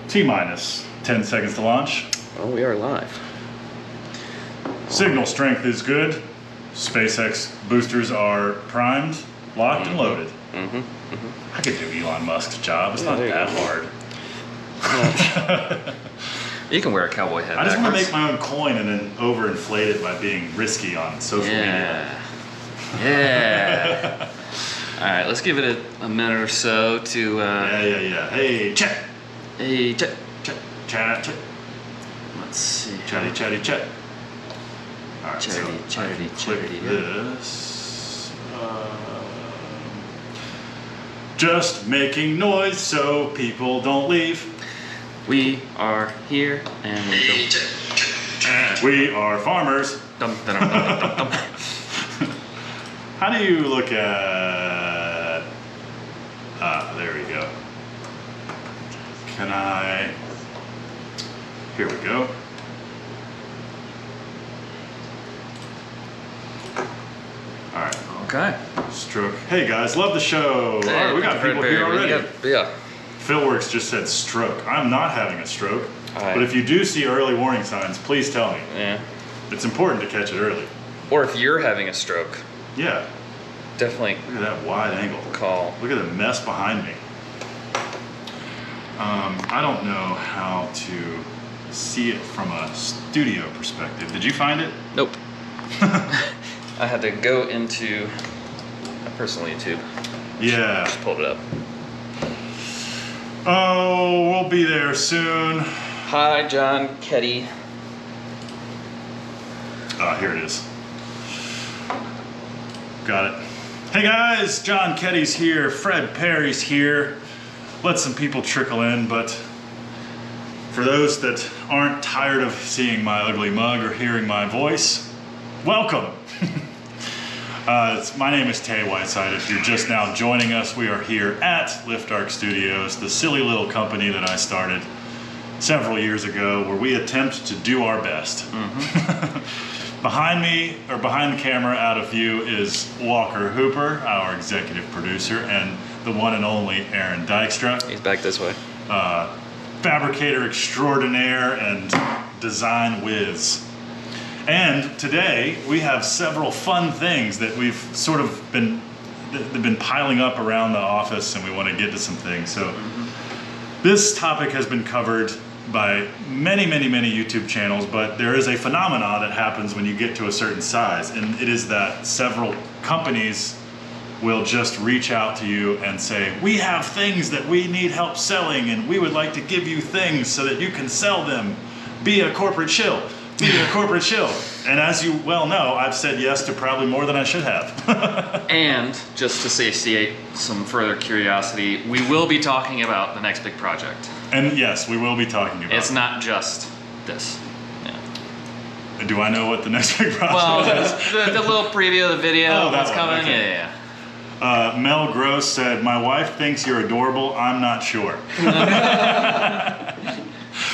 T-minus 10 seconds to launch. Oh, we are live. Signal strength is good. SpaceX boosters are primed, locked, and loaded. I could do Elon Musk's job. It's not that hard. You can wear a cowboy hat. I just want to make my own coin and then overinflate it by being risky on social media. Yeah. All right, let's give it a minute or so to. Yeah. Hey, chat. Hey, chat. Chat. Let's see. Chatty, chat. All right, Chatty. Click this. Just making noise so people don't leave. We are here and we don't. We are farmers. Dum, dum, dum, dum, dum. How do you look at... there we go. Can I... Here we go. All right. Okay. Stroke. Hey guys, love the show. Hey, all right, we got people here already. Yeah. Philworks just said stroke. I'm not having a stroke. Right. But if you do see early warning signs, please tell me. Yeah. It's important to catch it early. Or if you're having a stroke, Yeah. definitely Look at that wide angle. call. Look at the mess behind me. I don't know how to see it from a studio perspective. Did you find it? Nope. I had to go into a personal YouTube. Yeah. Just pulled it up. Oh, we'll be there soon. Hi, John Ketty. Here it is. Got it. Hey guys, John Ketty's here, Fred Perry's here. Let some people trickle in, but for those that aren't tired of seeing my ugly mug or hearing my voice, welcome. My name is Tay Whiteside. If you're just now joining us, we are here at LiftArc Studios, the silly little company that I started several years ago where we attempt to do our best. Behind me, or behind the camera out of view, is Walker Hooper, our executive producer, and the one and only Aaron Dykstra. He's back this way. Fabricator extraordinaire and design whiz. And today we have several fun things that we've sort of they've been piling up around the office, and we want to get to some things. So this topic has been covered by many YouTube channels, but there is a phenomenon that happens when you get to a certain size, and it is that several companies will just reach out to you and say, we have things that we need help selling, and we would like to give you things so that you can sell them. Be a corporate shill. Be a corporate shill. And as you well know, I've said yes to probably more than I should have. And just to satiate some further curiosity, we will be talking about the next big project. And yes, we will be talking about It's not just this. Yeah. Do I know what the next big project is? Well, the little preview of the video that's coming. Okay. Yeah. Mel Gross said, my wife thinks you're adorable, I'm not sure.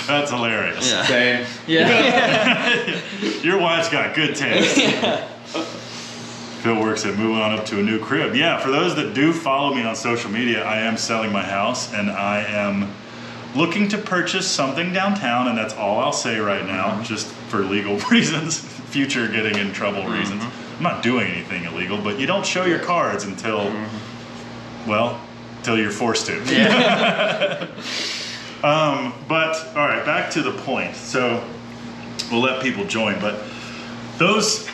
That's hilarious. Yeah. Same. Yeah. Your wife's got good taste. Yeah. Phil works at moving on up to a new crib. Yeah, for those that do follow me on social media, I am selling my house and I am looking to purchase something downtown, and that's all I'll say right now, just for legal reasons, future getting in trouble reasons. I'm not doing anything illegal, but you don't show your cards until, well, until you're forced to. Yeah. But, all right, back to the point. So we'll let people join, but those,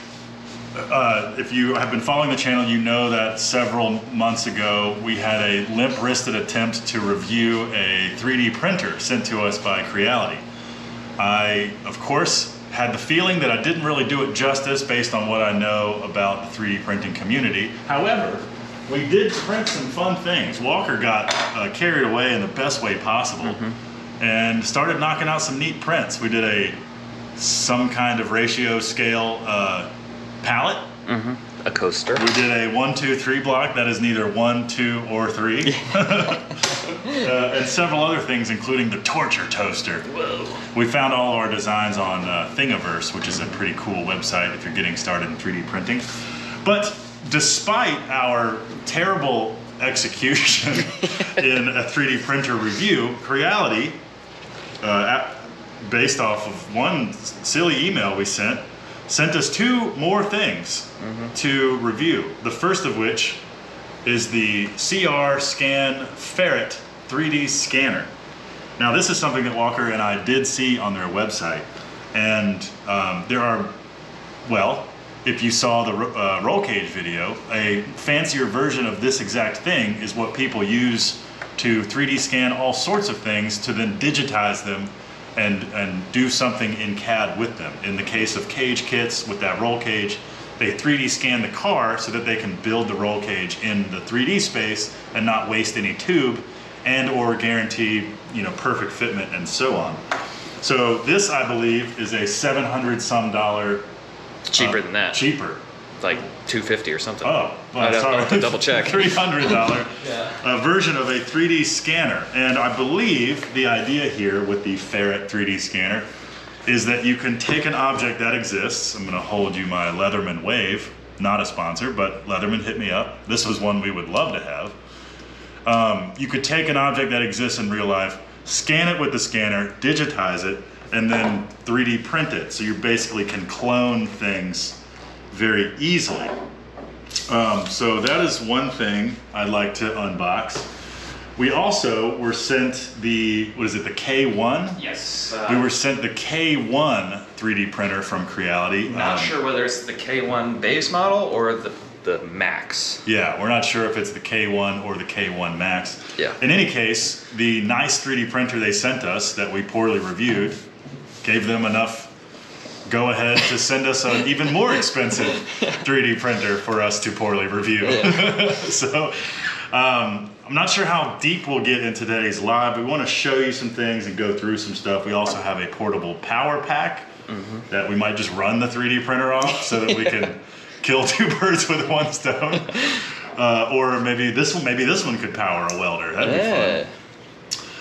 if you have been following the channel, you know that several months ago we had a limp-wristed attempt to review a 3D printer sent to us by Creality. I, of course, had the feeling that I didn't really do it justice based on what I know about the 3D printing community. However, we did print some fun things. Walker got carried away in the best way possible and started knocking out some neat prints. We did some kind of ratio scale palette. A coaster. We did a 1, 2, 3 block that is neither 1, 2, or 3. And several other things, including the torture toaster. Whoa. We found all our designs on Thingiverse, which is a pretty cool website if you're getting started in 3D printing. But despite our terrible execution in a 3D printer review, Creality based off of one silly email we sent us 2 more things to review. The first of which is the CR Scan Ferret 3D scanner. Now this is something that Walker and I did see on their website, and there are, well, if you saw the roll cage video, a fancier version of this exact thing is what people use to 3D scan all sorts of things to then digitize them and do something in CAD with them. In the case of cage kits with that roll cage, they 3D scan the car so that they can build the roll cage in the 3D space and not waste any tube, and or guarantee, you know, perfect fitment and so on. So this, I believe, is a $700 some. Cheaper than that. Cheaper. Like $250 or something. Oh, well, I'll sorry. have to double check. $300 Yeah. Version of a 3D scanner. And I believe the idea here with the Ferret 3D scanner is that you can take an object that exists. I'm going to hold you my Leatherman wave. Not a sponsor, but Leatherman, hit me up. This was one we would love to have. You could take an object that exists in real life, scan it with the scanner, digitize it, and then 3D print it. So you basically can clone things very easily. So that is one thing I'd like to unbox. We also were sent the, what is it, the K1? Yes. We were sent the K1 3D printer from Creality. Not sure whether it's the K1 base model or the Max. Yeah, we're not sure if it's the K1 or the K1 Max. Yeah. In any case, the nice 3D printer they sent us that we poorly reviewed gave them enough go ahead to send us an even more expensive 3D printer for us to poorly review. Yeah. So I'm not sure how deep we'll get in today's live, but we want to show you some things and go through some stuff. We also have a portable power pack that we might just run the 3D printer off so that we can kill 2 birds with 1 stone. Or maybe this one could power a welder. That'd be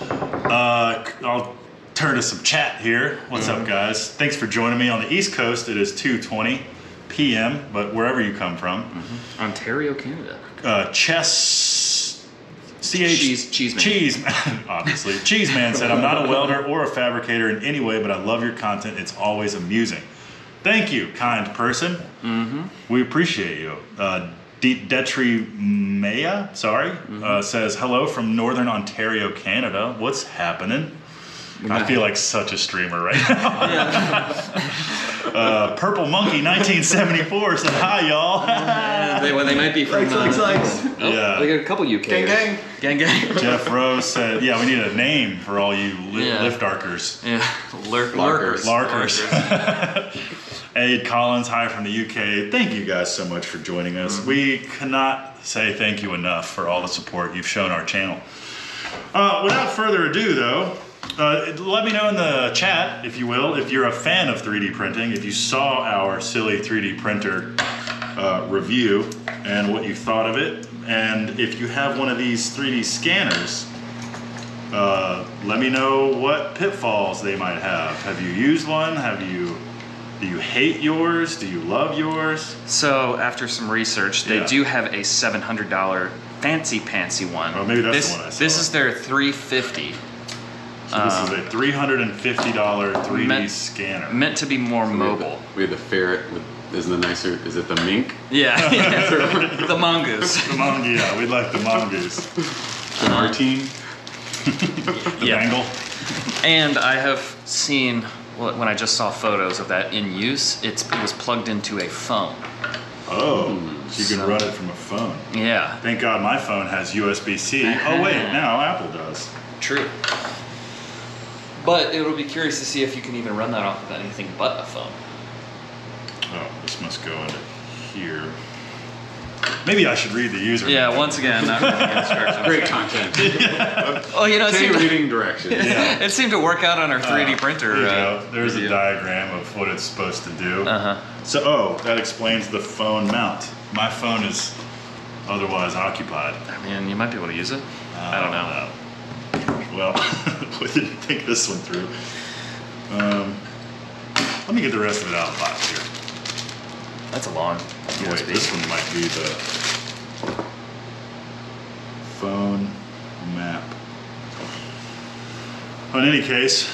fun. I'll turn to some chat here. What's up, guys? Thanks for joining me. On the East Coast, it is 2:20 p.m., but wherever you come from. Ontario, Canada. Cheeseman, obviously. Cheeseman said, I'm not a welder or a fabricator in any way, but I love your content. It's always amusing. Thank you, kind person. We appreciate you. Detri Maya, says, hello from Northern Ontario, Canada. What's happening? I feel like such a streamer right now. Purple Monkey 1974 said, hi, y'all. They might be from... Likes. Yeah. They got a couple UK. Gang. Jeff Rose said, yeah, we need a name for all you lift arkers. Yeah, Larkers. Aid Collins, hi from the UK. Thank you guys so much for joining us. We cannot say thank you enough for all the support you've shown our channel. Without further ado, though, let me know in the chat, if you will, if you're a fan of 3D printing, if you saw our silly 3D printer review and what you thought of it, and if you have one of these 3D scanners, let me know what pitfalls they might have. Have you used one? Do you hate yours? Do you love yours? So after some research, they do have a $700 fancy one. Oh, maybe that's the one I saw. This is their $350. So this is a $350 3D scanner. Meant to be more mobile. We had the ferret. Isn't it nicer? Is it the mink? Yeah. The mongoose. The mongoose, yeah. We'd like the mongoose. The Martine? The Bengal. And I have seen, when I just saw photos of that in use, it was plugged into a phone. Oh, so you can run it from a phone. Yeah. Thank God my phone has USB-C. Oh wait, now Apple does. True. But it'll be curious to see if you can even run that off of anything but a phone. Oh, this must go into here. Maybe I should read the user. Yeah, once again, not reading instructions. Great content. Well, you know, reading directions. Yeah. It seemed to work out on our 3D printer. There's a diagram of what it's supposed to do. So, that explains the phone mount. My phone is otherwise occupied. I mean, you might be able to use it. I don't know. Well, we didn't think this one through. Let me get the rest of it out of the box here. That's a long Wait, USB. this one might be the phone map. In any case,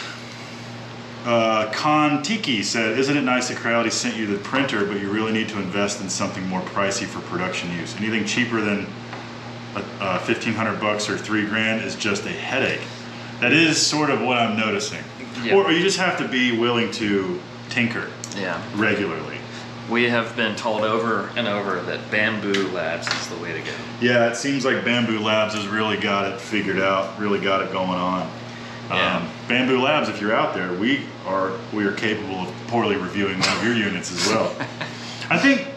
Con Tiki said, isn't it nice that Creality sent you the printer, but you really need to invest in something more pricey for production use? Anything cheaper than $1,500 or $3,000 is just a headache. That is sort of what I'm noticing. Yeah. Or you just have to be willing to tinker regularly. We have been told over and over that Bamboo Labs is the way to go. Yeah, it seems like Bamboo Labs has really got it figured out, really got it going on. Yeah. Bamboo Labs, if you're out there, we are capable of poorly reviewing one of your units as well. I think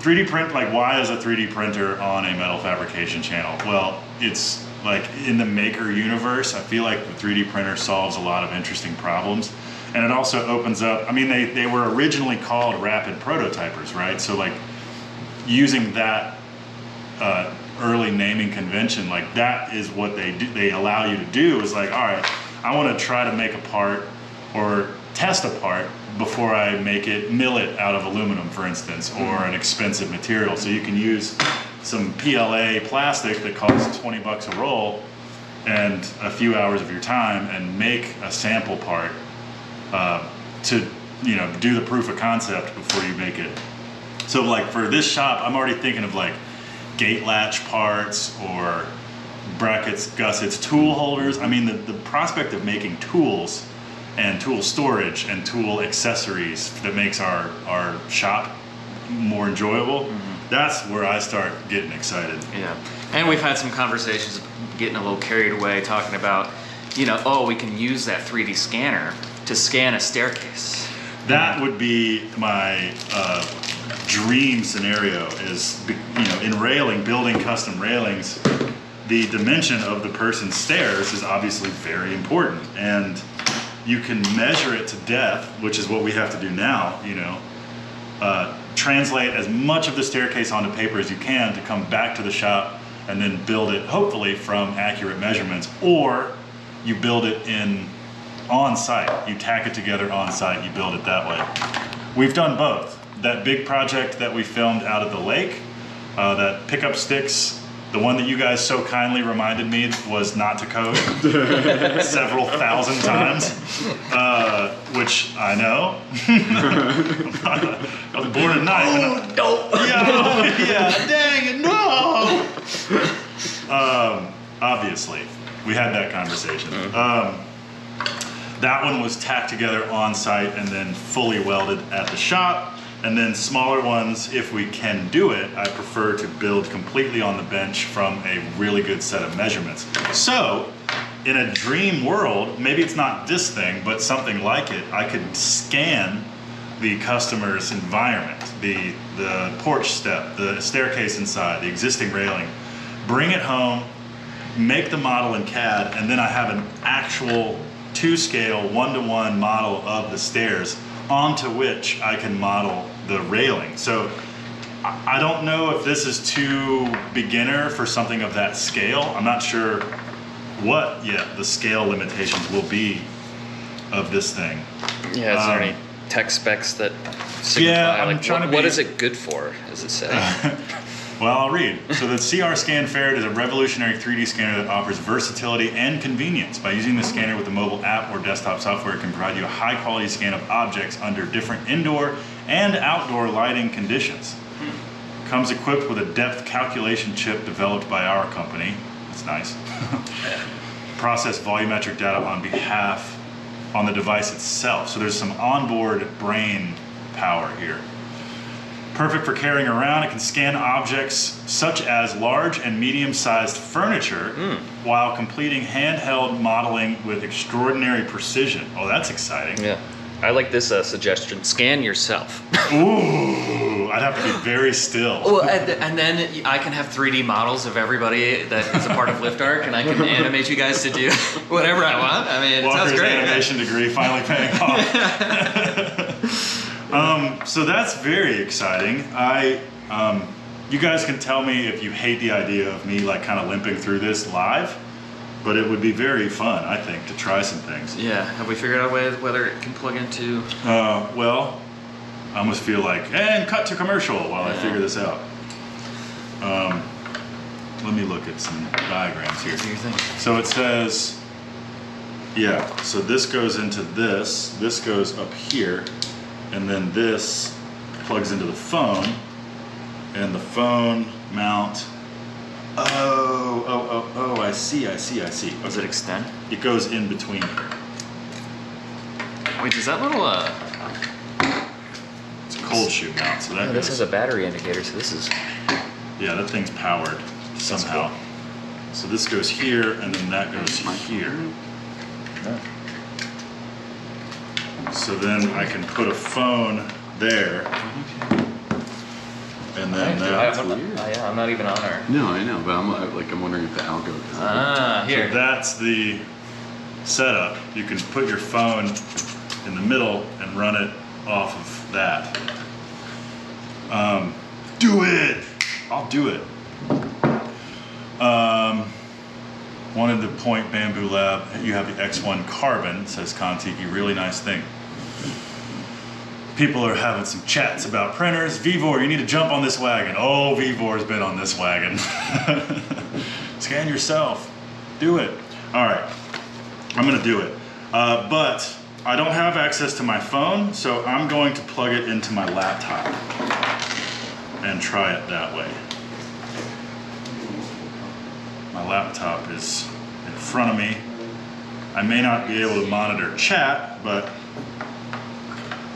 3D print, like, why is a 3D printer on a metal fabrication channel? Well, it's like in the maker universe, I feel like the 3D printer solves a lot of interesting problems. And it also opens up, I mean, they were originally called rapid prototypers, right? So like using that early naming convention, like that is what they do. They allow you to do is like, all right, I want to try to make a part or test a part before I mill it out of aluminum, for instance, or an expensive material. So you can use some PLA plastic that costs 20 bucks a roll and a few hours of your time and make a sample part to, you know, do the proof of concept before you make it. So like for this shop, I'm already thinking of like gate latch parts or brackets, gussets, tool holders. I mean, the prospect of making tools and tool storage and tool accessories that makes our shop more enjoyable, that's where I start getting excited. Yeah, and we've had some conversations getting a little carried away talking about, you know, oh, we can use that 3D scanner to scan a staircase. That would be my dream scenario is, you know, in railing, building custom railings, the dimension of the person's stairs is obviously very important. And you can measure it to depth, which is what we have to do now, you know, translate as much of the staircase onto paper as you can to come back to the shop and then build it, hopefully from accurate measurements, or you build it on site. You tack it together on site, you build it that way. We've done both. That big project that we filmed out at the lake, that pickup sticks, the one that you guys so kindly reminded me was not to code several thousand times, which I know. I was born at night. Oh, no. Yeah, dang it, no! Obviously, we had that conversation. That one was tacked together on site and then fully welded at the shop. And then smaller ones, if we can do it, I prefer to build completely on the bench from a really good set of measurements. So, in a dream world, maybe it's not this thing, but something like it, I could scan the customer's environment, the porch step, the staircase inside, the existing railing, bring it home, make the model in CAD, and then I have an actual 2-scale, 1-to-1 model of the stairs onto which I can model the railing. So I don't know if this is too beginner for something of that scale. I'm not sure what yet the scale limitations will be of this thing. Yeah, is there any tech specs that signify, yeah, I'm like, trying to what be- is it good for, as it say? Well, I'll read. So the CR Scan Ferret is a revolutionary 3D scanner that offers versatility and convenience. By using the scanner with a mobile app or desktop software, it can provide you a high-quality scan of objects under different indoor and outdoor lighting conditions. Comes equipped with a depth calculation chip developed by our company. That's nice. Process volumetric data on the device itself. So there's some onboard brain power here. Perfect for carrying around. It can scan objects such as large and medium-sized furniture while completing handheld modeling with extraordinary precision. Oh, that's exciting. Yeah, I like this suggestion. Scan yourself. Ooh, I'd have to be very still. Well, and then I can have 3D models of everybody that is a part of LiftArc, and I can animate you guys to do whatever I want. I mean, it sounds Walker's great. animation degree finally paying off. So that's very exciting. You guys can tell me if you hate the idea of me like kind of limping through this live, but it would be very fun, I think, to try some things. Yeah, have we figured out a way whether it can plug into? Well, I almost feel like, and cut to commercial while I figure this out. Let me look at some diagrams here. What do you think? So it says, Yeah, so this goes into this goes up here, and then this plugs into the phone, and the phone mount. Oh, I see. Does it extend? It goes in between here. Wait, does that little It's a cold shoe mount, so that goes. this is a battery indicator, so this is... Yeah, that thing's powered somehow. So this goes here, and then that goes here. So then I can put a phone there, and then I'm not even on our... No, I know, but I'm wondering if the algo. Here. So that's the setup. You can put your phone in the middle and run it off of that. Do it! I'll do it. Wanted to point Bamboo Lab. You have the X1 Carbon, says Kontiki. Really nice thing. People are having some chats about printers. Vivor, you need to jump on this wagon. Oh, Vivor's been on this wagon. Scan yourself. Do it. All right. I'm going to do it. But I don't have access to my phone, so I'm going to plug it into my laptop and try it that way. My laptop is in front of me. I may not be able to monitor chat, but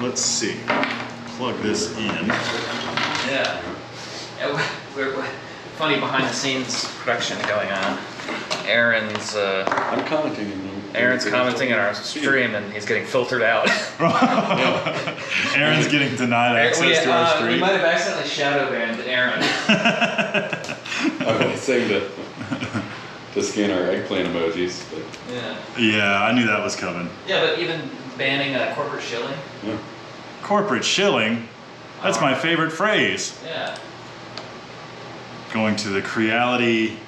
let's see. Plug this in. Yeah. We're funny behind the scenes production going on. Aaron's I'm commenting in the... Aaron's commenting on our stream and he's getting filtered out. Aaron's getting denied access to our stream. We might have accidentally shadow banned Aaron. I was saying to scan our eggplant emojis, but... Yeah. Yeah, I knew that was coming. Yeah, but even banning corporate shilling. Yeah. Corporate shilling? That's my favorite phrase. Yeah. Going to the Creality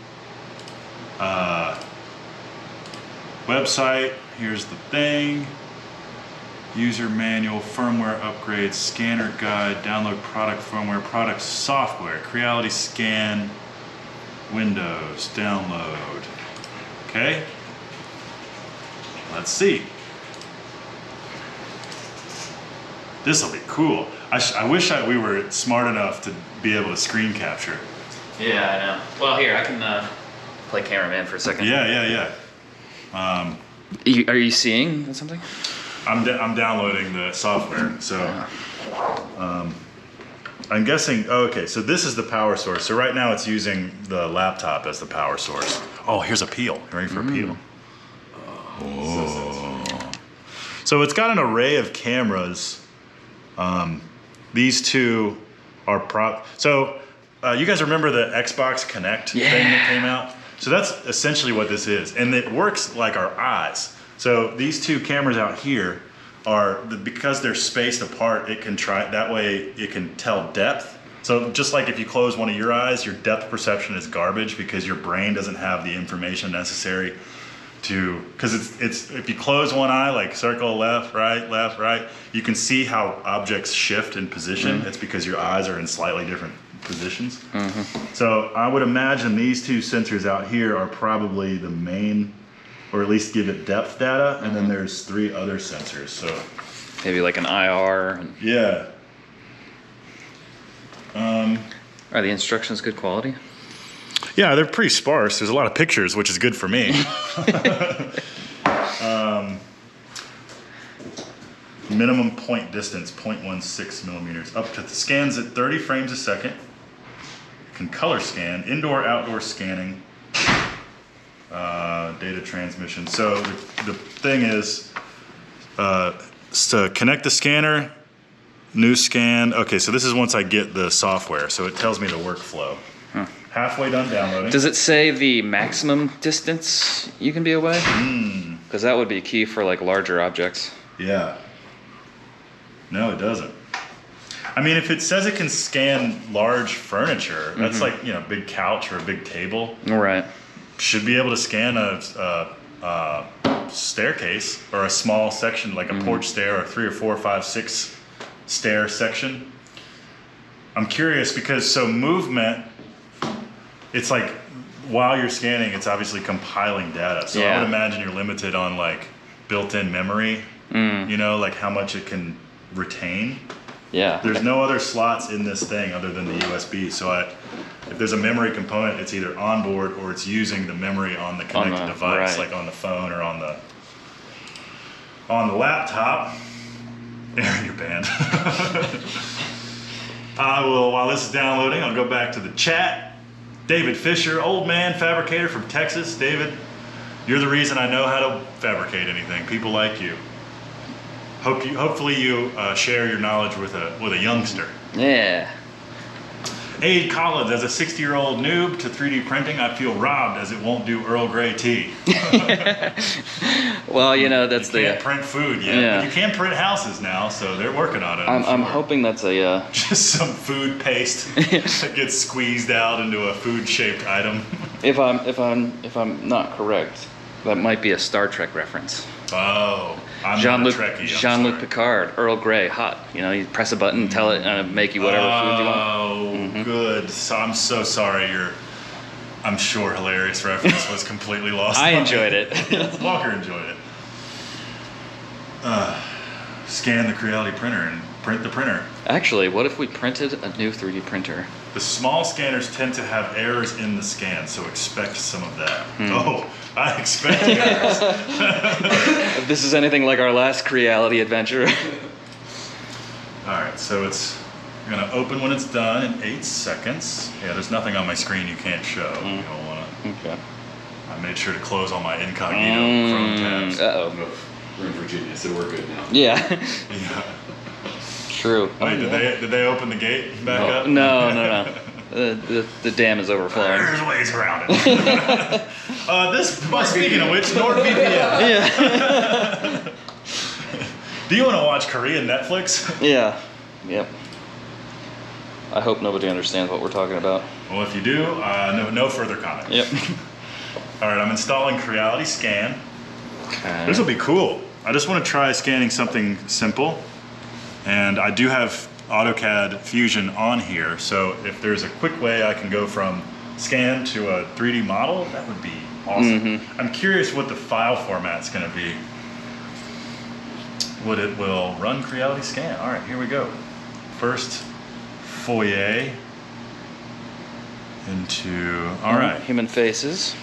website. Here's the thing. User manual, firmware upgrades, scanner guide, download product firmware, product software, Creality scan, Windows, download. Okay. Let's see. This will be cool. I wish we were smart enough to be able to screen capture. Yeah, I know. Well, here, I can play cameraman for a second. Yeah. Are you seeing something? I'm downloading the software, so I'm guessing. Oh, okay, so this is the power source. So right now it's using the laptop as the power source. Oh, here's a peel. You ready for a peel? Oh. So it's got an array of cameras. These two are So you guys remember the Xbox Connect thing that came out? So that's essentially what this is, and it works like our eyes. So these two cameras out here are, because they're spaced apart, it can that way it can tell depth. So just like if you close one of your eyes, your depth perception is garbage because your brain doesn't have the information necessary to, because it's if you close one eye, like circle left, right, you can see how objects shift in position. It's because your eyes are in slightly different positions. So I would imagine these two sensors out here are probably the main, or at least give it depth data, and then there's 3 other sensors. So Maybe like an IR. yeah. Are the instructions good quality? Yeah, they're pretty sparse. There's a lot of pictures, which is good for me. Minimum point distance, 0.16 millimeters. Up to the scans at 30 frames a second. Can color scan, indoor, outdoor scanning, data transmission. So the thing is, to connect the scanner, new scan. Okay, so this is once I get the software. So it tells me the workflow. Halfway done downloading. Does it say the maximum distance you can be away? Because that would be key for like larger objects. Yeah. No, it doesn't. I mean, if it says it can scan large furniture, that's like, you know, big couch or a big table. Right. Should be able to scan a staircase or a small section, like a porch stair or 3 or 4 or 5, 6 stair section. I'm curious because so movement, it's like while you're scanning, it's obviously compiling data. So I would imagine you're limited on like built-in memory. You know, like how much it can retain. Yeah. There's no other slots in this thing other than the USB. So if there's a memory component, it's either on board or it's using the memory on the connected device, like on the phone or on the laptop. Aaron, you're banned. I will, while this is downloading, I'll go back to the chat. David Fisher, old man fabricator from Texas. David, you're the reason I know how to fabricate anything. People like you. Hopefully you share your knowledge with a youngster. Yeah. Aid Collins, as a 60-year-old noob to 3D printing, I feel robbed as it won't do Earl Grey tea. Well, you know, that's you can't print food yet. Yeah. But you can print houses now, so they're working on it. I'm hoping that's a just some food paste that gets squeezed out into a food-shaped item. If I'm not correct, that might be a Star Trek reference. Oh, I'm not a Trekkie. Jean-Luc Picard, Earl Grey, hot. You know, you press a button, tell it, make you whatever food you want. Oh, good. So I'm so sorry. I'm sure hilarious reference was completely lost. I enjoyed it. Walker enjoyed it. Scan the Creality printer and print the printer. Actually, what if we printed a new 3D printer? The small scanners tend to have errors in the scan, so expect some of that. Oh, I expect errors. If this is anything like our last Creality adventure. All right, so you're gonna open when it's done in 8 seconds. Yeah, there's nothing on my screen you can't show. You don't wanna. Okay. I made sure to close all my incognito Chrome tabs. Uh-oh. We're in Virginia, so we're good now. Yeah. Yeah. True. Wait, did they open the gate back up? No. The dam is overflowing. There's ways around it. Speaking of which, NordVPN. Yeah. Do you want to watch Korean Netflix? Yeah. Yep. I hope nobody understands what we're talking about. Well, if you do, no further comment. Yep. All right, I'm installing Creality Scan. Okay. This will be cool. I just want to try scanning something simple. And I do have AutoCAD Fusion on here, so if there's a quick way I can go from scan to a 3D model, that would be awesome. I'm curious what the file format's going to be. It will run Creality Scan. All right, here we go. First foyer into, all right. Human faces.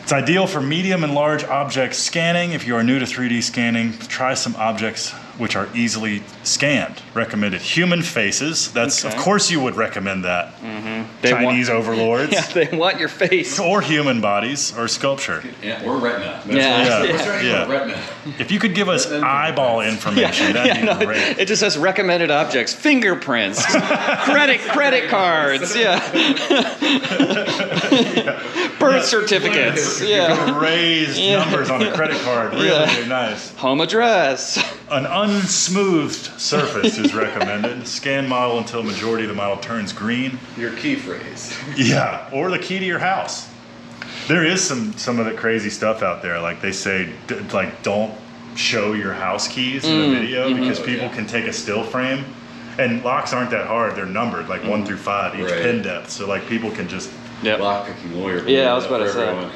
It's ideal for medium and large object scanning. If you are new to 3D scanning, try some objects which are easily scanned. Recommended human faces. That's Okay. Of course you would recommend that. They Chinese overlords. Yeah, they want your face. Or human bodies or sculpture. Yeah, or retina. Yeah. Retina. If you could give us eyeball information, that'd be great. It just says recommended objects, fingerprints, credit cards, birth certificates, Raised numbers on a credit card. Really nice. home address. An unsmoothed surface is recommended. Scan model until majority of the model turns green. Your key phrase. Yeah, or the key to your house. There is some of the crazy stuff out there. Like they say, don't show your house keys in the video because people can take a still frame. And locks aren't that hard. They're numbered, like 1 through 5, each pin depth. So like people can just... Yep. Lock-picking lawyer. Yeah, I was about to say. Everyone.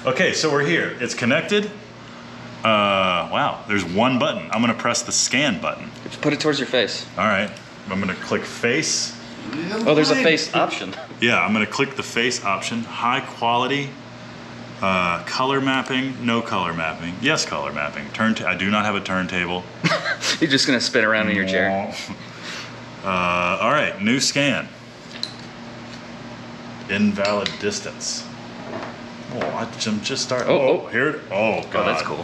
Okay, so we're here. It's connected. Wow, there's one button. I'm gonna press the scan button. Just put it towards your face. All right, I'm gonna click face. Oh, there's a face option. Yeah, I'm gonna click the face option. High quality, color mapping, no color mapping. Yes, color mapping. I do not have a turntable. You're just gonna spin around in your chair. All right, new scan. Invalid distance. Oh, I'm just starting. Oh, here. Oh, God. Oh, that's cool.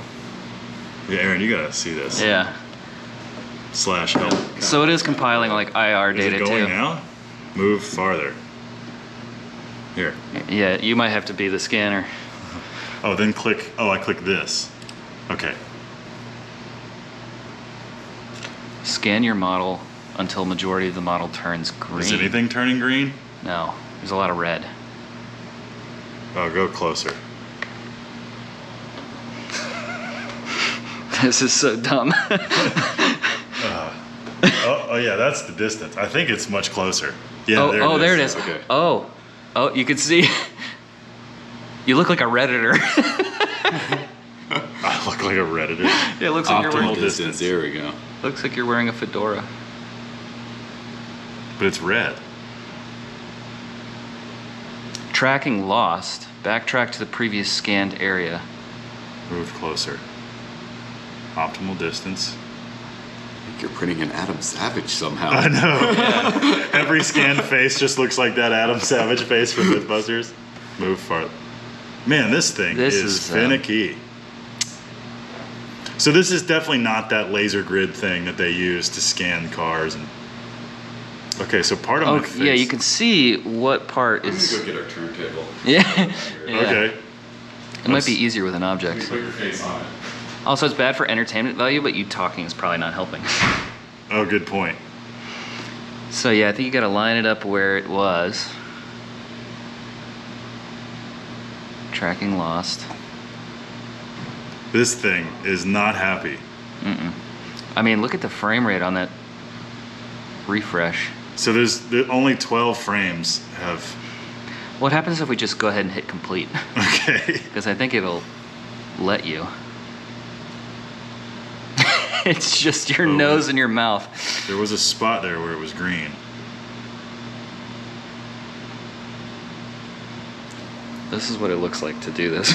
Yeah, Aaron, you gotta see this. Yeah. /help. So it is compiling like IR Is data it going too. now? Move farther. Here. Yeah, you might have to be the scanner. Oh, then click. Oh, I click this. Okay. Scan your model until majority of the model turns green. Is anything turning green? No, there's a lot of red. Oh, go closer. This is so dumb. Oh, yeah, that's the distance. I think it's much closer. Yeah, there it is. Okay. Oh, you can see. You look like a Redditor. I look look like a Redditor. Yeah, it looks like you're Optimal wearing. distance. There we go. Looks like you're wearing a fedora. But it's red. Tracking lost. Backtrack to the previous scanned area. Move closer. Optimal distance. I think you're printing an Adam Savage somehow. I know. Every scanned face just looks like that Adam Savage face from Mythbusters. Move farther. Man, this thing is finicky. So this is definitely not that laser grid thing that they use to scan cars. And okay, so part of my face. Yeah, you can see what part I'm is. gonna go get our turntable. Yeah. Yeah. Okay. It might be easier with an object. Put your face on it. Also, it's bad for entertainment value, but you talking is probably not helping. Oh, good point. So yeah, I think you got to line it up where it was. Tracking lost. This thing is not happy. I mean, look at the frame rate on that refresh. So there's only 12 frames have. What happens if we just go ahead and hit complete? Okay. Because I think it'll let you. It's just your nose and your mouth. There was a spot there where it was green. This is what it looks like to do this.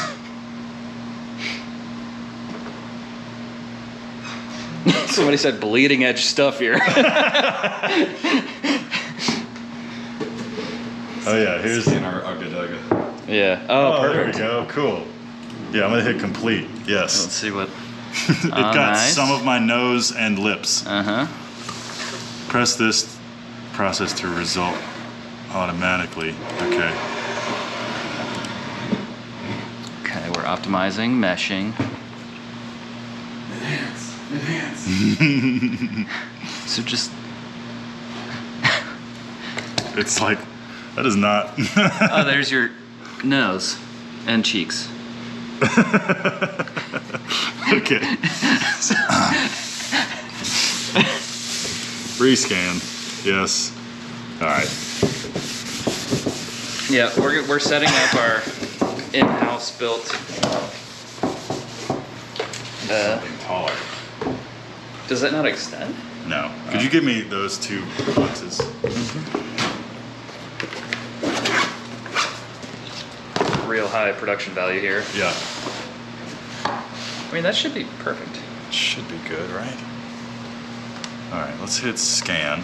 Somebody said bleeding edge stuff here. Oh yeah, here's. In our Ugga Yeah. Oh, there we perfect. go. Cool. Yeah, I'm gonna hit complete. Let's Yes. see what. It got nice. some of my nose and lips. Press this process to result automatically. Okay. Okay, we're optimizing, meshing. Enhance. So just. It's like that is not. Oh, there's your nose and cheeks. Okay. Rescan. Yes. All right. Yeah, we're setting up our in-house built. Something taller. Does that not extend? No. Could you give me those two boxes? Real high production value here. Yeah. I mean, that should be perfect. Should be good, right? All right, let's hit scan.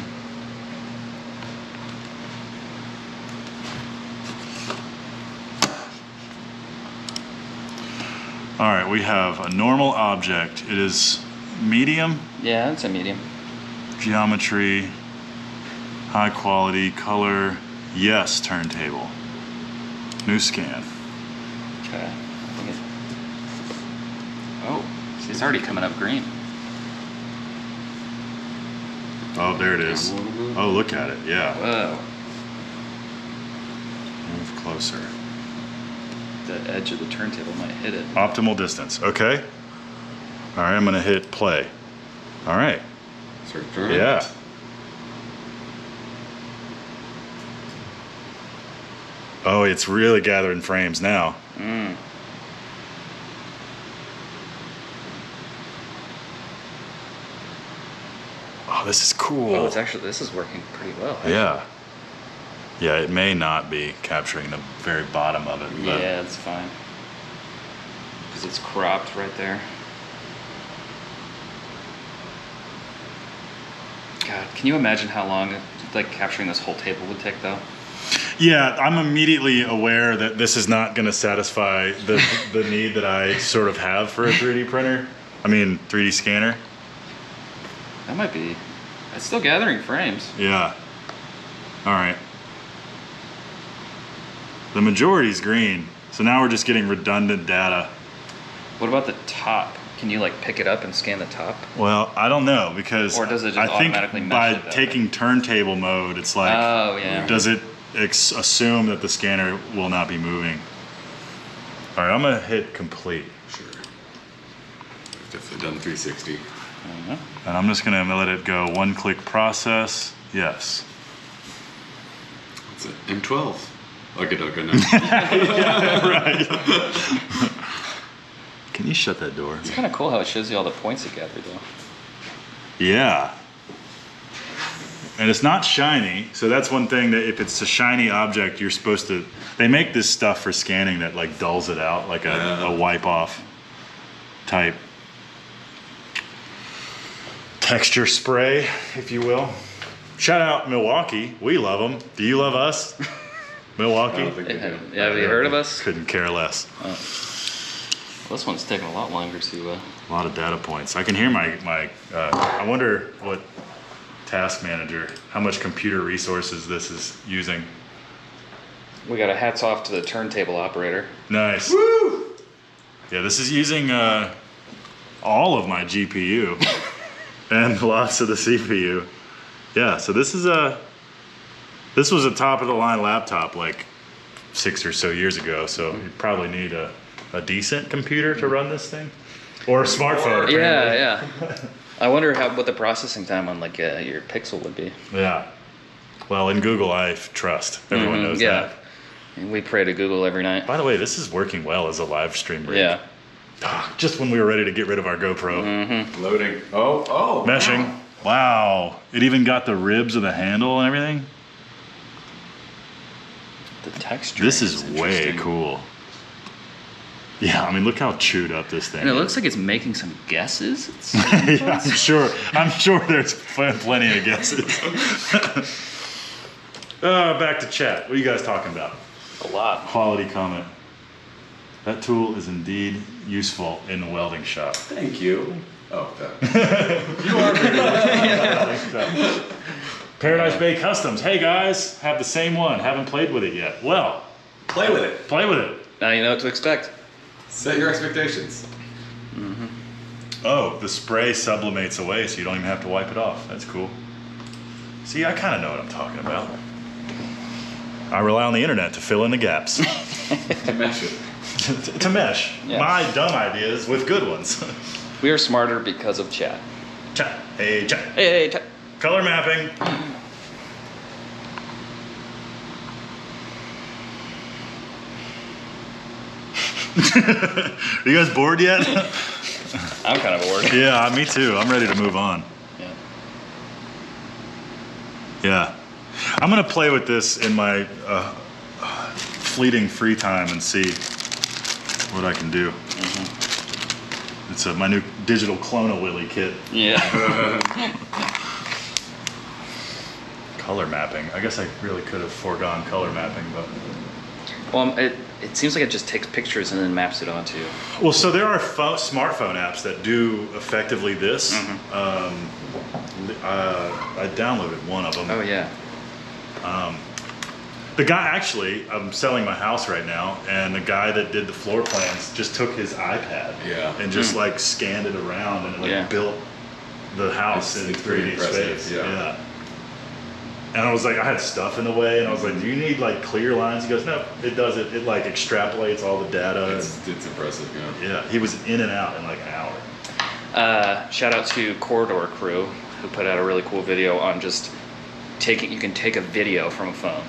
All right, we have a normal object. It is medium, Yeah, it's a medium. geometry, high quality, color, yes, turntable. New scan. Okay. I think it... Oh, see, it's already coming up green. Oh, there it is. Oh, look at it. Yeah. Whoa. Move closer. The edge of the turntable might hit it. Optimal distance. Okay. All right, I'm going to hit play. All right. Start turning. Yeah. Oh, it's really gathering frames now. Oh, this is cool. Oh, it's actually, this is working pretty well. Yeah. Yeah, it may not be capturing the very bottom of it, but Yeah, it's fine. Because it's cropped right there. God, can you imagine how long like capturing this whole table would take though? yeah, I'm immediately aware that this is not going to satisfy the need that I sort of have for a 3D printer. I mean, 3D scanner. That might be, it's still gathering frames. Yeah. All right. The majority's green, so now we're just getting redundant data. What about the top? Can you like pick it up and scan the top? Well, I don't know because Or does it just I think automatically mesh by it that taking turntable mode, it's like, Oh, yeah. does it assume that the scanner will not be moving? All right, I'm gonna hit complete, Sure. Definitely done 360. and I'm just gonna let it go. One-click process. Yes. It's an M12. Ugga now. Right. Can you shut that door? It's kind of cool how it shows you all the points it gathered, though. Yeah. And it's not shiny, so that's one thing that if it's a shiny object, you're supposed to. They make this stuff for scanning that like dulls it out, like a wipe off type texture spray, if you will. Shout out Milwaukee. We love them. Do you love us? Milwaukee? Yeah, have you heard of us? Couldn't care less. Oh. Well, this one's taking a lot longer to. A lot of data points. I can hear my I wonder what task manager, how much computer resources this is using. We got a hats off to the turntable operator. Nice. Woo! Yeah, this is using all of my GPU and lots of the CPU. Yeah, so this was a top of the line laptop like 6 or so years ago. So you probably need a decent computer to run this thing, or a smartphone. Yeah. I wonder what the processing time on like your Pixel would be. Yeah. Well, in Google, I trust. Everyone knows that. We pray to Google every night. By the way, this is working well as a live stream rig. Yeah. Just when we were ready to get rid of our GoPro. Loading. Oh. Meshing. Wow. It even got the ribs of the handle and everything. The texture. This is way cool. Yeah, I mean, look how chewed up this thing And it is. looks like it's making some guesses. Yeah, I'm sure there's plenty of guesses. Back to chat. What are you guys talking about? A lot. Quality comment. That tool is indeed useful in the welding shop. Thank you. Oh, that. You are. Paradise Bay Customs. Hey guys, have the same one. Haven't played with it yet. Well, Play with it. play with it. Now you know what to expect. Set your expectations. Oh, the spray sublimates away so you don't even have to wipe it off. That's cool. See, I kind of know what I'm talking about. I rely on the internet to fill in the gaps. To mesh it. To mesh Yeah. my dumb ideas with good ones. We are smarter because of chat. Chat. Hey, chat. Hey, chat. Color mapping. Are you guys bored yet? I'm kind of bored. Yeah, me too. I'm ready to move on. Yeah. Yeah. I'm going to play with this in my fleeting free time and see what I can do. It's my new digital Clone-A-Willy kit. Yeah. Color mapping. I guess I really could have foregone color mapping, but... Well, it seems like it just takes pictures and then maps it onto. Well, so there are smartphone apps that do effectively this. I downloaded one of them. Oh, yeah. The guy, actually, I'm selling my house right now, and the guy that did the floor plans just took his iPad and just like scanned it around and like built the house in It's pretty 3D impressive, space. yeah. And I was like, I had stuff in the way, and I was like, do you need like clear lines? He goes, no, it does it. It like extrapolates all the data. It's impressive, yeah. Yeah, he was in and out in like an hour. Shout out to Corridor Crew, who put out a really cool video on just you can take a video from a phone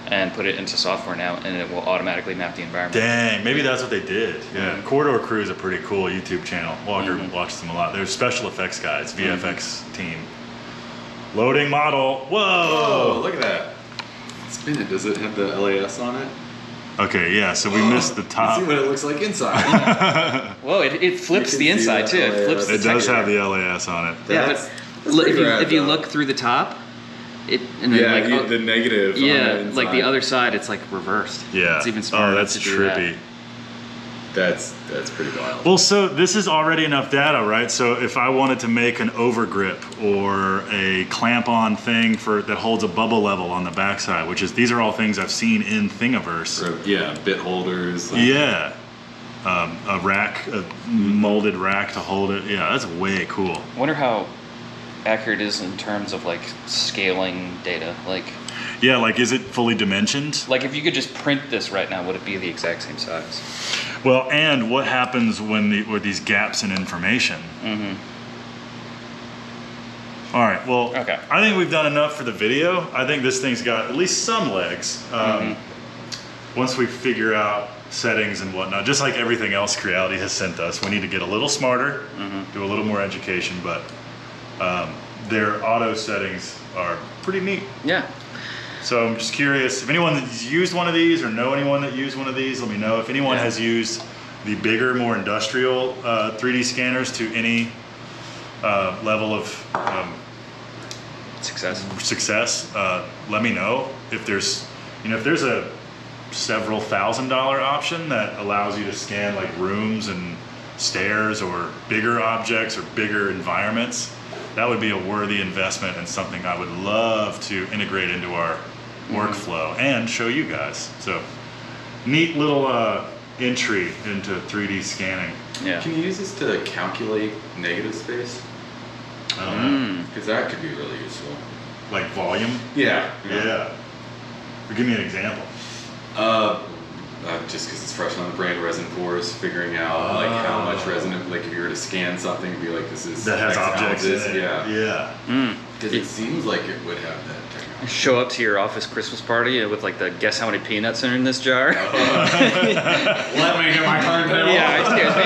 and put it into software now, and it will automatically map the environment. Dang, maybe that's what they did. Yeah, Corridor Crew is a pretty cool YouTube channel. Walker watches them a lot. They're special effects guys, VFX team. Loading model. Whoa! Oh, look at that. Spin it. Does it have the LAS on it? Okay, yeah, so we missed the top. See what it looks like inside. Whoa, it flips You the can see inside that too. It LAS. flips the It does texture. have the LAS on it. Yeah, That's if rad, you though. look through the top, it and then Yeah, like the negative. on yeah, the like the inside. other side, it's like reversed. Yeah. It's even smarter. Oh, that's to do that. trippy. That's pretty wild. Well, so this is already enough data, right? So if I wanted to make an overgrip or a clamp-on thing that holds a bubble level on the backside, these are all things I've seen in Thingiverse. Yeah, bit holders. Yeah. A rack, a molded rack to hold it. Yeah, that's way cool. I wonder how accurate it is in terms of like scaling data. Yeah, like is it fully dimensioned? Like if you could just print this right now, would it be the exact same size? Well, and what happens with these gaps in information? All right, well, Okay. I think we've done enough for the video. I think this thing's got at least some legs. Once we figure out settings and whatnot, just like everything else Creality has sent us. We need to get a little smarter, do a little more education, but their auto settings are pretty neat. Yeah. So I'm just curious, if anyone has used one of these or know anyone that used one of these, let me know. If anyone has used the bigger, more industrial 3D scanners to any level of success, let me know. If there's, if there's a several $1,000 option that allows you to scan like rooms and stairs or bigger objects or bigger environments, that would be a worthy investment and something I would love to integrate into our workflow and show you guys. So neat little entry into 3D scanning. Yeah. Can you use this to calculate negative space? I don't know. Because that could be really useful. Like volume? Yeah. Or give me an example. Just because it's fresh on the brain, resin pores, figuring out like how much resin, like if you were to scan something, it'd be like this is that has X objects in ounces. it. Yeah. Because it seems like it would have that technology. Show up to your office Christmas party with like the guess how many peanuts are in this jar. Let me get my turntable. Yeah, excuse me.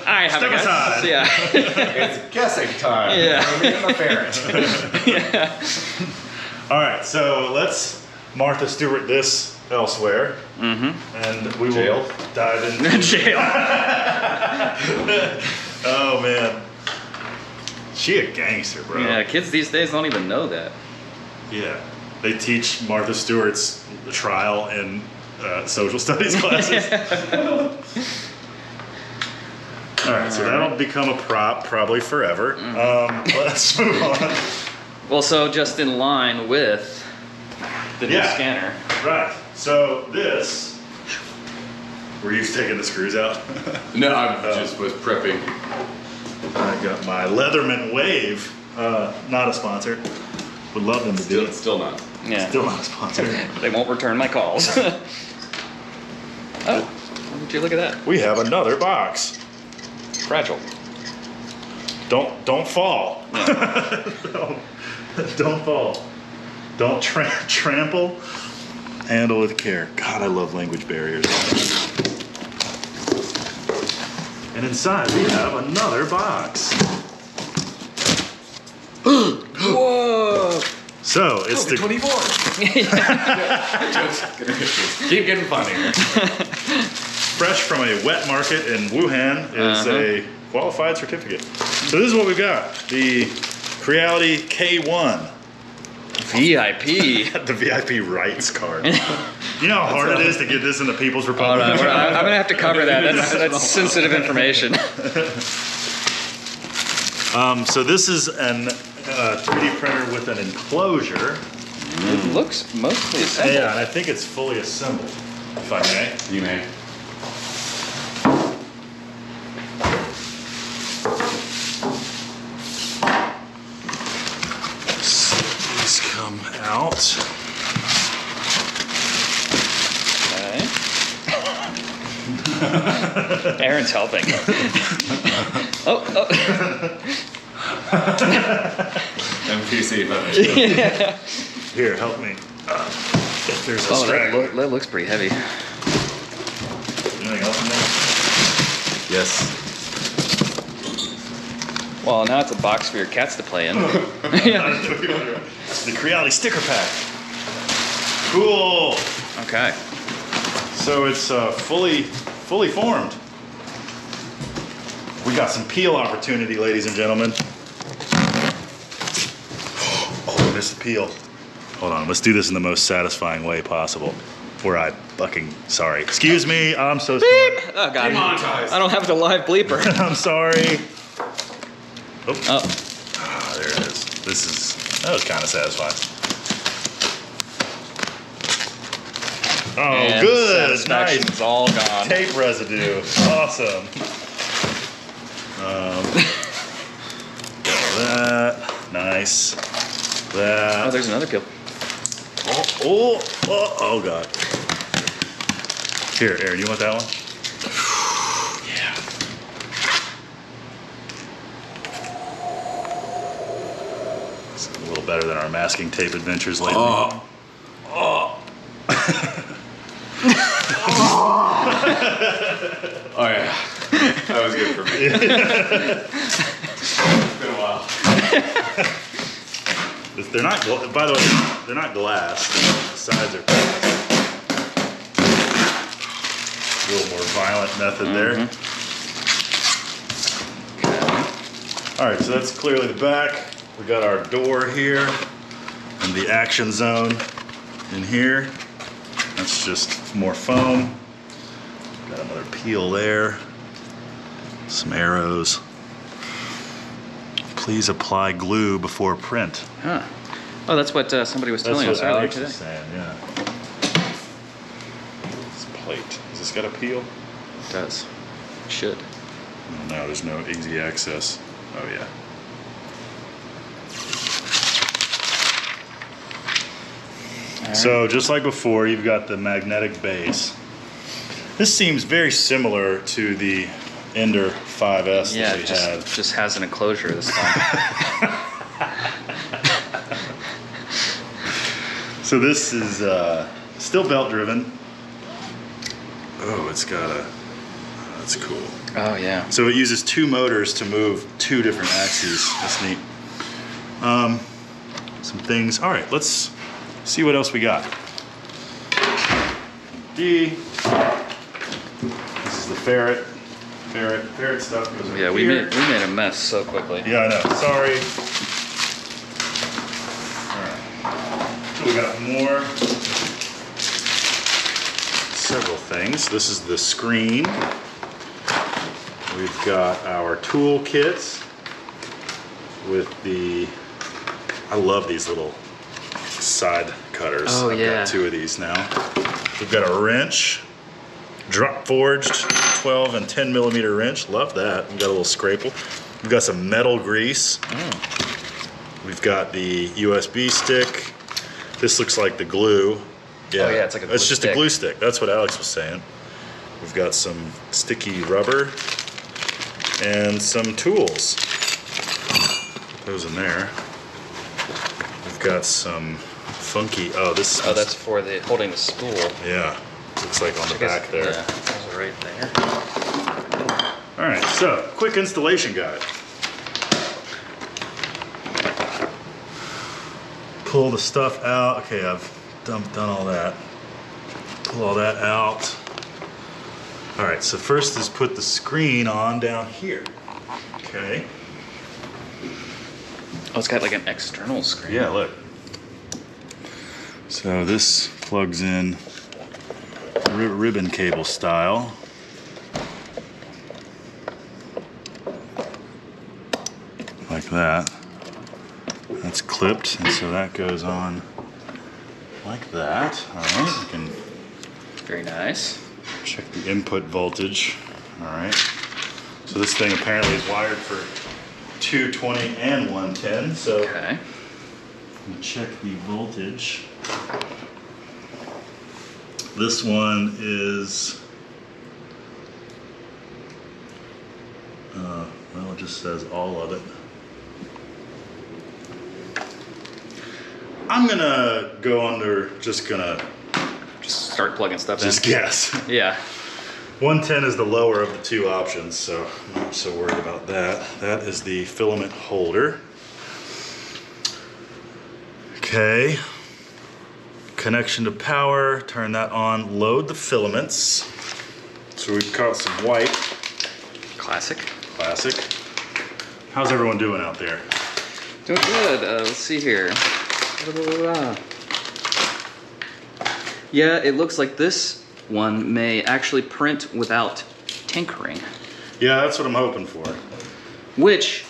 I have Step a guess. aside. Yeah. It's guessing time. Yeah. For me and the ferret. Yeah. All right, so let's Martha Stewart this elsewhere, and we will dive into Jail. Oh man, she a gangster, bro. Yeah, kids these days don't even know that. Yeah, they teach Martha Stewart's trial in social studies classes. All right, so that'll become a prop probably forever. Let's move on. Well, so just in line with the new scanner. Right. So this, were you taking the screws out? No, I just was prepping. I got my Leatherman Wave. Not a sponsor. Would love them to do it. Still not. Yeah. Still not a sponsor. They won't return my calls. Oh, would you look at that? We have another box. Fragile. Don't fall. Don't fall. Don't trample. Handle with care. God, I love language barriers. And inside we have another box. Whoa! So it's the 24. Keep getting funnier. fresh from a wet market in Wuhan is a qualified certificate. So this is what we've got. The Creality K1. VIP. The VIP rights card. You know how hard it is to get this in the People's Hold Republic? on, I'm gonna have to cover that. That's sensitive information. So this is an 3D printer with an enclosure. It looks mostly assembled. Yeah, and I think it's fully assembled, if I may. You may. These come out. Okay. Aaron's helping. MPC, but Yeah. Here, help me. If there's a Oh, strap. that looks pretty heavy. Anything else in there? yes. Well, now it's a box for your cats to play in. The Creality sticker pack. Cool. Okay. So it's fully formed. We got some peel opportunity, ladies and gentlemen. Oh, I missed the peel. Hold on, let's do this in the most satisfying way possible. Sorry. Excuse me, I'm so sorry. Oh, God. Demonetized. I don't have the live bleeper. I'm sorry. Oh. Oh. Ah, there it is. That was kind of satisfying. Oh, And good. satisfaction's Nice. all gone. Tape residue. Awesome. Got that. Nice. That. Oh, there's another peel. Oh, God. Here, Aaron, you want that one? Yeah. It's a little better than our masking tape adventures lately. Oh yeah, that was good for me. It's been a while. They're not, by the way, they're not glass. The sides are a little more violent method there. All right, so that's clearly the back. We got our door here and the action zone in here. That's just more foam. Got another peel there. Some arrows. Please apply glue before print. Huh. Oh, that's what somebody was telling us That's what earlier Alex today. was saying, yeah. This plate. Has this got a peel? It does. It should. Oh, no, there's no easy access. Oh, yeah. So just like before, you've got the magnetic base. This seems very similar to the Ender 5S Yeah, that we it had. just has an enclosure this time. So this is still belt driven. Oh, it's got a, that's cool. Oh, yeah. So it uses 2 motors to move 2 different axes. That's neat. Some things. All right, let's see what else we got. This is the ferret stuff goes over Yeah, we here. made a mess so quickly. Yeah, I know. Sorry. All right. So we got more. Several things. This is the screen. We've got our tool kits with the. I love these little side cutters. Oh, I've yeah. got 2 of these now. We've got a wrench, drop forged 12 and 10 millimeter wrench. Love that. We've got a little scraper. We've got some metal grease. We've got the USB stick. This looks like the glue. Yeah, Oh, yeah, it's like a glue It's just stick. a glue stick. That's what Alex was saying. We've got some sticky rubber and some tools. Put those in there. We've got some funky. Oh, this. Oh, that's for the holding the spool. Yeah. Looks like on the I guess- back there. Yeah, those are right there. All right, so quick installation guide. Pull the stuff out. Okay, I've done all that. Pull all that out. All right, so first is put the screen on down here. Okay. Oh, it's got like an external screen. Yeah, look. So this plugs in ribbon cable style. Like that. That's clipped, and so that goes on like that. All right, we can Very nice. check the input voltage. All right. So this thing apparently is wired for 220 and 110. So Okay. we'll check the voltage. This one is, well, it just says all of it. I'm gonna go under, just Start plugging stuff just in. guess. Yeah. 110 is the lower of the 2 options, so I'm not so worried about that. That is the filament holder. Okay. Connection to power, turn that on, load the filaments. So we've got some white, Classic. classic. How's everyone doing out there? Doing good. Let's see here. Yeah, it looks like this one may actually print without tinkering, Yeah, that's what I'm hoping for. which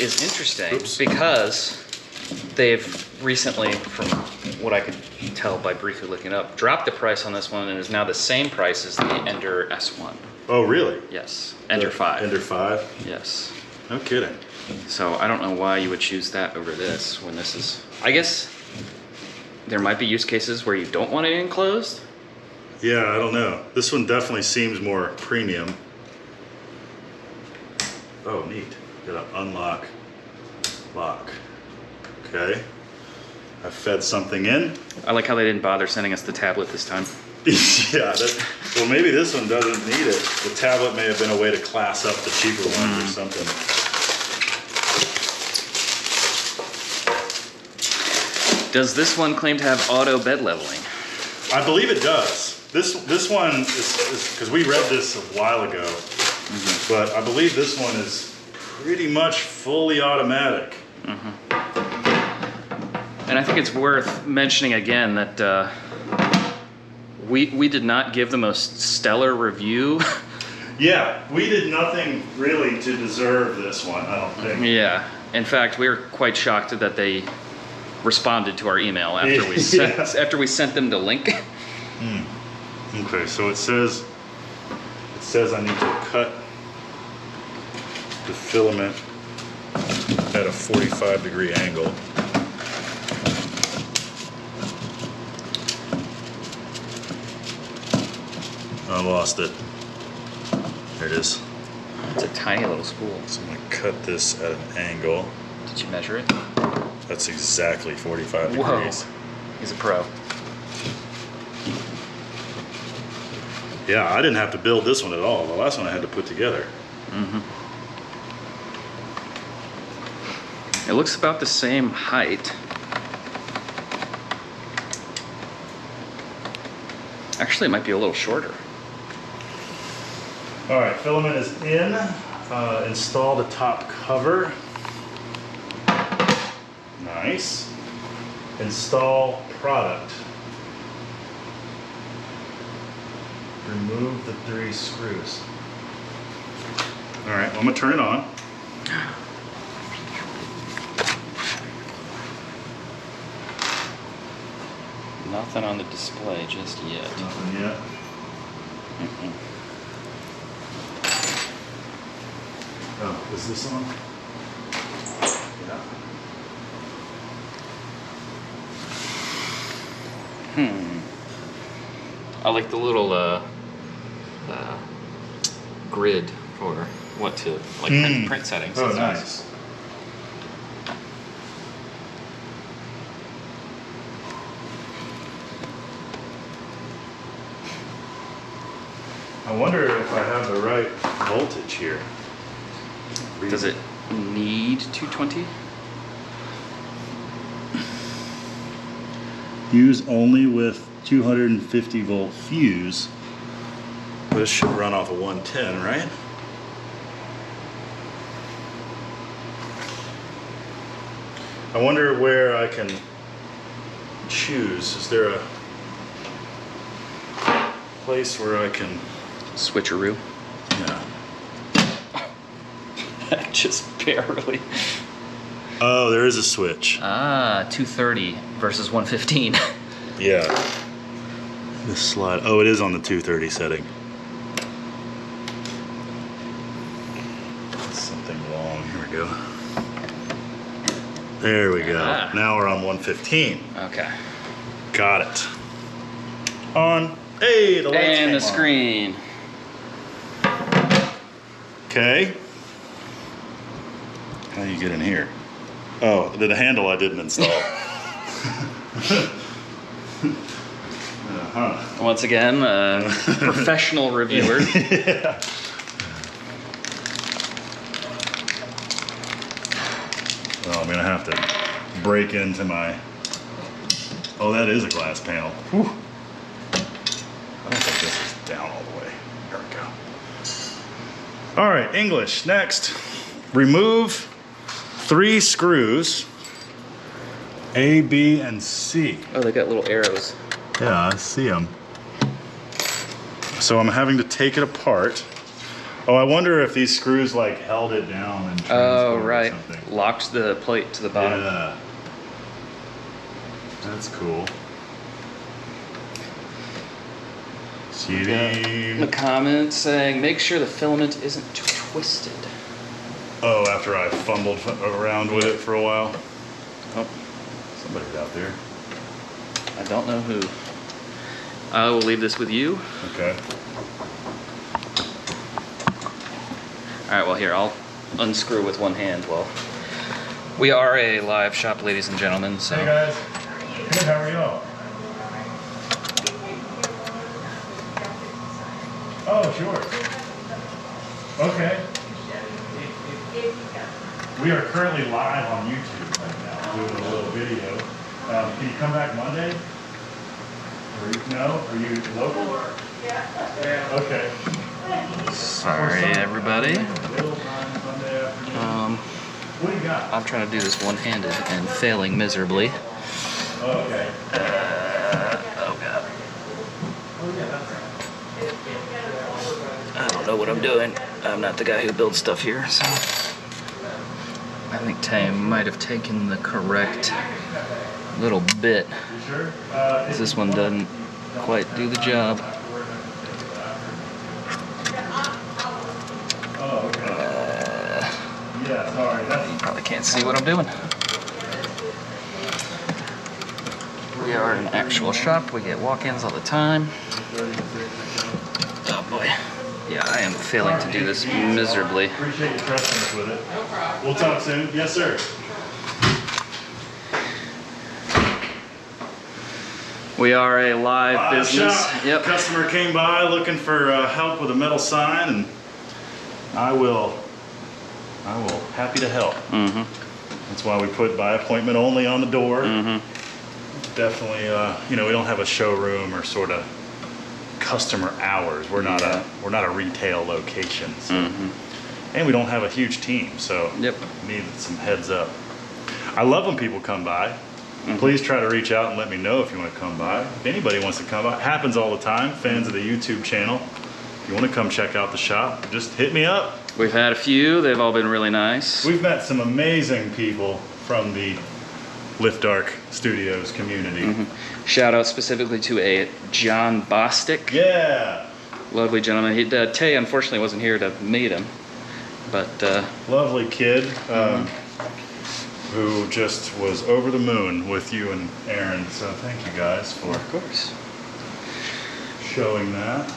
is interesting Oops. because they've recently, from what I could tell by briefly looking up, dropped the price on this one and is now the same price as the Ender S1. Oh, really? Yes, Ender 5. Ender 5? Yes. No kidding. So I don't know why you would choose that over this when this is, I guess there might be use cases where you don't want it enclosed. Yeah, I don't know. This one definitely seems more premium. Oh, neat. Gotta unlock, lock. Okay. I fed something in. I like how they didn't bother sending us the tablet this time. Yeah, well, maybe this one doesn't need it. The tablet may have been a way to class up the cheaper ones or something. Does this one claim to have auto bed leveling? I believe it does. This one is because we read this a while ago, but I believe this one is pretty much fully automatic. And I think it's worth mentioning again that we did not give the most stellar review. Yeah, we did nothing really to deserve this one, I don't think. Yeah. In fact, we were quite shocked that they responded to our email after we sent them the link. Okay, so it says I need to cut the filament at a 45-degree angle. I lost it. There it is. It's a tiny little spool. So I'm gonna cut this at an angle. Did you measure it? That's exactly 45 Whoa. degrees. He's a pro. Yeah, I didn't have to build this one at all. The last one I had to put together. It looks about the same height. Actually, it might be a little shorter. All right, filament is in. Install the top cover. Nice. Install product. Remove the 3 screws. All right, well, I'm gonna turn it on. Nothing on the display just yet. Nothing yet. Oh, is this on? Yeah. I like the little grid for what to print settings. Oh, That's nice. I wonder if I have the right voltage here. Does it need 220? Use only with 250 volt fuse. This should run off of 110, right? I wonder where I can choose. Is there a place where I can... Switcheroo. Yeah. Just barely. Oh, there is a switch. Ah, 230 versus 115. Yeah. This slide. Oh, it is on the 230 setting. Something wrong. Here we go. There we go. Ah. Now we're on 115. Okay. Got it. On. Hey, the lights And came the on. screen. Okay. How do you get in here? Oh, the handle I didn't install. Once again, professional reviewer. Yeah. Well, I'm gonna have to break into my... Oh, that is a glass panel. Whew. I don't think this is down all the way. There we go. All right, English, next. Remove 3 screws, A, B, and C. Oh, they got little arrows. Yeah, I see them. So I'm having to take it apart. Oh, I wonder if these screws like held it down and Oh, transferred right. or something. Locked the plate to the bottom. Yeah. That's cool. The comment saying, make sure the filament isn't too twisted. Oh, after I fumbled around with it for a while. Oh, Somebody's out there. I don't know who. I will leave this with you. Okay. All right, well, here, I'll unscrew with one hand. Well, we are a live shop, ladies and gentlemen, so. Hey guys. Good, how are y'all? Oh, sure. Okay. We are currently live on YouTube right now, doing a little video. Can you come back Monday? No? Are you local? Yeah. Okay. Sorry, everybody. What do you got? I'm trying to do this one-handed and failing miserably. Okay. Oh god. I don't know what I'm doing. I'm not the guy who builds stuff here, so I think Tay might have taken the correct little bit. You sure? This one doesn't quite do the job. Oh, okay. Yeah, sorry. That's Probably can't see what I'm doing. We are an actual shop. We get walk-ins all the time. Oh boy. Yeah, I am failing to do this miserably. Appreciate you trusting us with it. We'll talk soon. Yes, sir. We are a live business. Shop. Yep. Customer came by looking for help with a metal sign, and I will happy to help. Mm-hmm. That's why we put by appointment only on the door. Mm-hmm. Definitely, you know, we don't have a showroom or sort of customer hours. We're not a retail location, so. And we don't have a huge team, so Yep. need some heads up. I love when people come by. Please try to reach out and let me know if you want to come by. If anybody wants to come by, it happens all the time. Fans of the YouTube channel, if you want to come check out the shop, just hit me up. We've had a few. They've all been really nice. We've met some amazing people from the Lift Arc Studios community. Shout out specifically to a John Bostic. Yeah, Lovely gentleman. Tay unfortunately wasn't here to meet him, but lovely kid who just was over the moon with you and Aaron. So thank you guys for of course. showing that.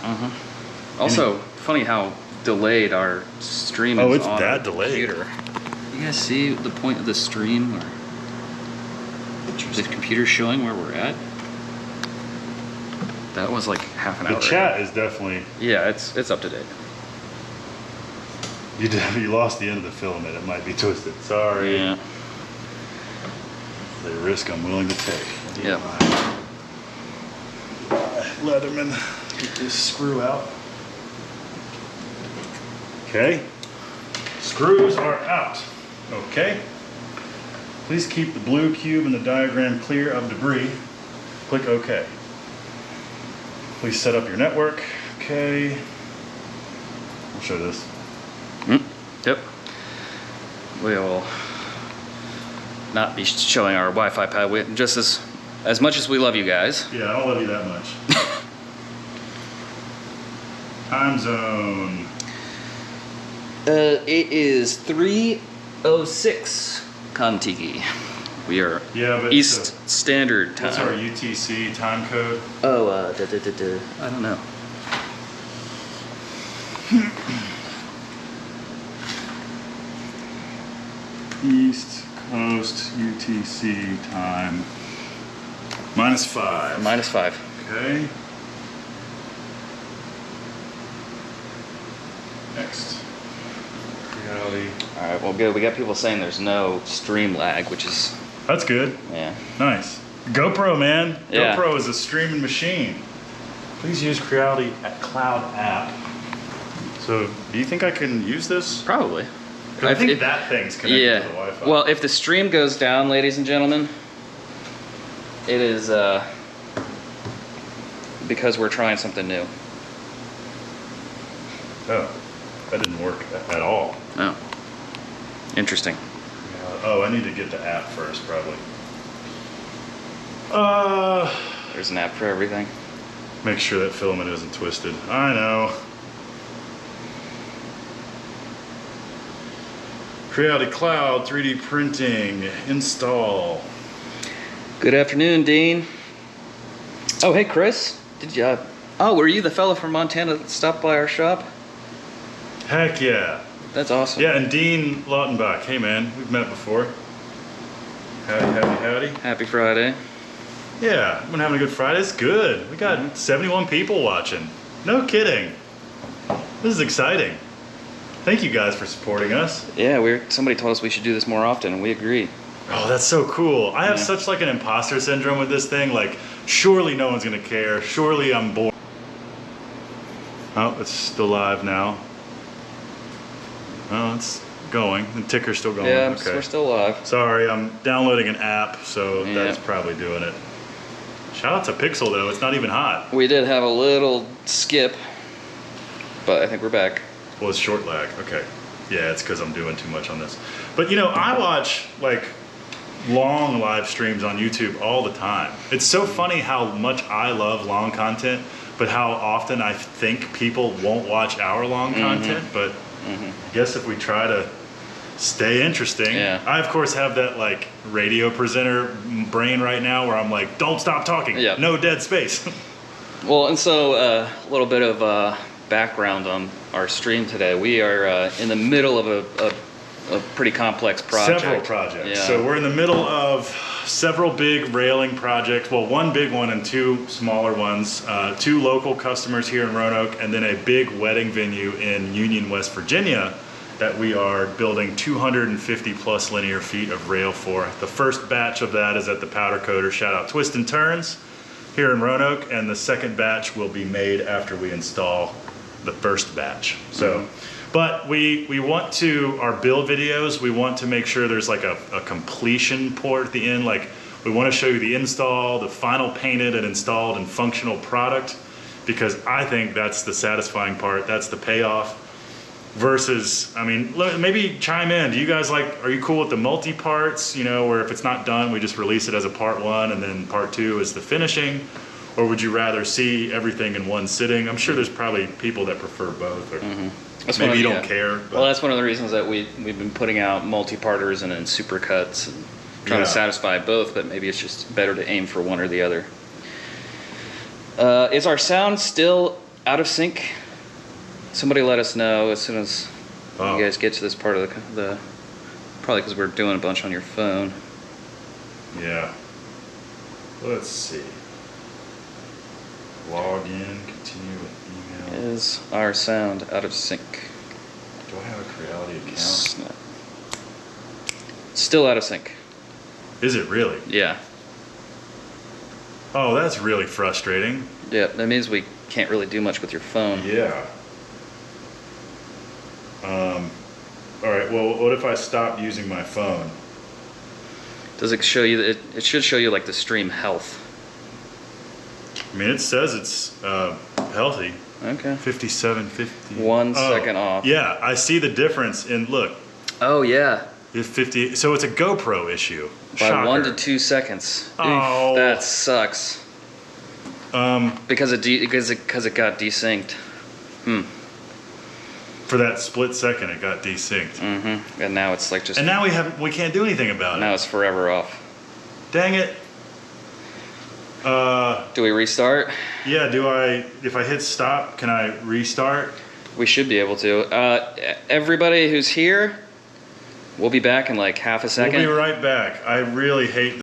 Also, funny how delayed our stream is. Oh, it's on that our delayed. computer. You guys see the point of the stream, or the computer showing where we're at? That was like half an The hour. chat is definitely. Yeah, it's up to date. You lost the end of the filament. It might be twisted. Sorry. Yeah. The risk I'm willing to take. Yeah. Leatherman, get this screw out. Okay. Screws are out. Okay. Please keep the blue cube in the diagram clear of debris. Click OK. Please set up your network. Okay. I'll show this. Yep. We will not be showing our Wi-Fi pad. Just as much as we love you guys. Yeah, I don't love you that much. Time zone. It is 3:06 Kontiki. We are East Standard Time. What's our UTC time code? Oh, I don't know. East Coast UTC time. -5. -5. Okay. Next. Reality. All right, well, good. We got people saying there's no stream lag, which is, That's good. yeah. Nice. GoPro, man. Yeah. GoPro is a streaming machine. Please use Creality Cloud app. So, do you think I can use this? Probably. I think If- that thing's connected Yeah. to the Wi-Fi. Well, if the stream goes down, ladies and gentlemen, it is because we're trying something new. Oh, that didn't work at all. Oh. Interesting. Oh, I need to get the app first, probably. There's an app for everything. Make sure that filament isn't twisted. I know. Creality Cloud, 3D printing, install. Good afternoon, Dean. Oh, hey, Chris. Did you? Oh, were you the fellow from Montana that stopped by our shop? Heck yeah. That's awesome. Yeah, and Dean Lautenbach. Hey man, we've met before. Howdy, howdy, howdy. Happy Friday. Yeah, I've been having a good Friday. It's good. We got 71 people watching. No kidding. This is exciting. Thank you guys for supporting us. Yeah, somebody told us we should do this more often, and we agree. Oh, that's so cool. I have such like an imposter syndrome with this thing. Like, surely no one's gonna care. Surely I'm bored. Oh, it's still live now. Oh, it's going. The ticker's still going. Yeah, okay. we're still live. Sorry, I'm downloading an app, so that's probably doing it. Shout out to Pixel though, it's not even hot. We did have a little skip, but I think we're back. Well, it's short lag, okay. Yeah, it's because I'm doing too much on this. But you know, I watch like long live streams on YouTube all the time. It's so funny how much I love long content, but how often I think people won't watch hour-long content. But I guess if we try to stay interesting. Yeah. I of course have that like radio presenter brain right now where I'm like, don't stop talking. Yep. No dead space. Well, and so a little bit of background on our stream today. We are in the middle of a pretty complex project. Several projects. Yeah. So we're in the middle of several big railing projects. Well, one big one and two smaller ones. 2 local customers here in Roanoke, and then a big wedding venue in Union, West Virginia, that we are building 250 plus linear feet of rail for. The first batch of that is at the powder coater, shout out Twist and Turns, here in Roanoke, and the second batch will be made after we install the first batch. So, but we want to, our build videos, we want to make sure there's like a completion port at the end. Like, we want to show you the install, the final painted and installed and functional product, because I think that's the satisfying part, that's the payoff. Versus, I mean, maybe chime in. Do you guys like, are you cool with the multi-parts, you know, where if it's not done, we just release it as a part 1 and then part 2 is the finishing? Or would you rather see everything in one sitting? I'm sure there's probably people that prefer both, or maybe you don't care. But. Well, that's one of the reasons that we've been putting out multi-parters and then supercuts and trying to satisfy both, but maybe it's just better to aim for one or the other. Is our sound still out of sync? Somebody let us know as soon as you guys get to this part of the probably because we're doing a bunch on your phone. Yeah. Let's see. Log in, continue with email. Is our sound out of sync? Do I have a Creality account? No. Still out of sync. Is it really? Yeah. Oh, that's really frustrating. Yeah, that means we can't really do much with your phone. Yeah. All right, well, what if I stop using my phone? Does it show you, it should show you like the stream health. I mean, it says it's healthy. Okay. 57.50. 1 second off. Yeah, I see the difference in, look. Oh, yeah. It's 50, so it's a GoPro issue. By Shocker. 1 to 2 seconds. Oh. Oof, that sucks. Because it got desynced. For that split second, it got desynced. And now it's like just. And now we can't do anything about it. Now it's forever off. Dang it. Do we restart? Yeah, if I hit stop, can I restart? We should be able to. Everybody who's here, we'll be back in like half a second. We'll be right back. I really hate